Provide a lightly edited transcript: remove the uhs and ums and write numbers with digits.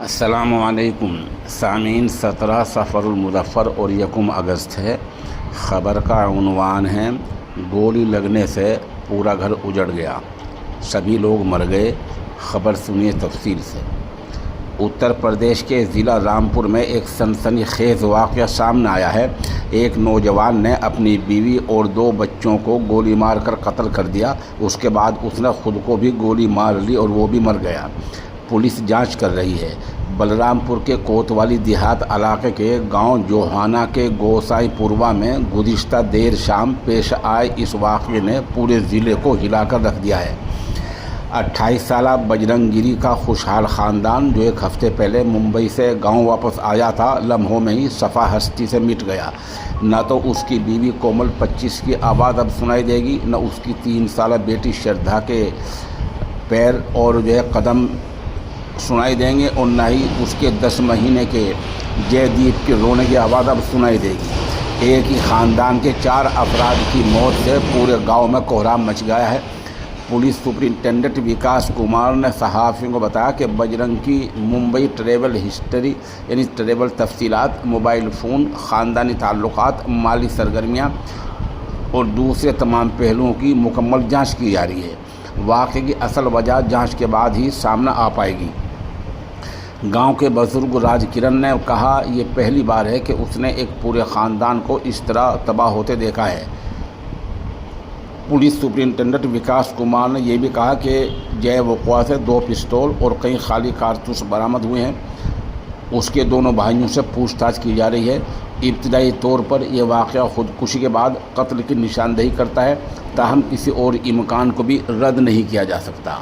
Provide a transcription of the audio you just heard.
السلام علیکم سامعین، 17 سفر المظفر اور 1 اگست ہے۔ خبر کا عنوان ہے گولی لگنے سے پورا گھر اجڑ گیا، سبھی لوگ مر گئے۔ خبر سنیے تفصیل سے۔ اتر پردیش کے ضلع رامپور میں ایک سنسنی خیز واقعہ سامنے آیا ہے۔ ایک نوجوان نے اپنی بیوی اور 2 بچوں کو گولی مار کر قتل کر دیا۔ اس کے بعد اس نے خود کو بھی گولی مار لی اور وہ بھی مر گیا۔ پولیس جانچ کر رہی ہے۔ بلرام پور کے کوتوالی دیہات علاقے کے گاؤں جوہانہ کے گوسائی پوروا میں گزشتہ دیر شام پیش آئے اس واقعے نے پورے ضلع کو ہلا کر رکھ دیا ہے۔ 28 سالہ بجرنگ گیری کا خوشحال خاندان، جو 1 ہفتے پہلے ممبئی سے گاؤں واپس آیا تھا، لمحوں میں ہی صفا ہستی سے مٹ گیا۔ نہ تو اس کی بیوی کومل 25 کی آواز اب سنائی دے گی، نہ اس کی 3 سالہ بیٹی شردھا کے پیر اور قدم سنائی دیں گے، اور نہ ہی اس کے 10 مہینے کے جے دیپ کے رونے کی آواز اب سنائی دے گی۔ ایک ہی خاندان کے 4 افراد کی موت سے پورے گاؤں میں کوہرام مچ گیا ہے۔ پولیس سپرنٹینڈنٹ وکاس کمار نے صحافیوں کو بتایا کہ بجرنگ کی ممبئی ٹریول ہسٹری یعنی ٹریول تفصیلات، موبائل فون، خاندانی تعلقات، مالی سرگرمیاں اور دوسرے تمام پہلوؤں کی مکمل جانچ کی جا رہی ہے۔ واقعے کی اصل وجہ جانچ کے بعد ہی سامنے آ پائے گی۔ گاؤں کے بزرگ راج کرن نے کہا، یہ پہلی بار ہے کہ اس نے ایک پورے خاندان کو اس طرح تباہ ہوتے دیکھا ہے۔ پولیس سپرنٹینڈنٹ وکاس کمار نے یہ بھی کہا کہ جے وقوع سے 2 پستول اور کئی خالی کارتوس برآمد ہوئے ہیں۔ اس کے دونوں بھائیوں سے پوچھ تاچھ کی جا رہی ہے۔ ابتدائی طور پر یہ واقعہ خودکشی کے بعد قتل کی نشاندہی کرتا ہے، تاہم کسی اور امکان کو بھی رد نہیں کیا جا سکتا۔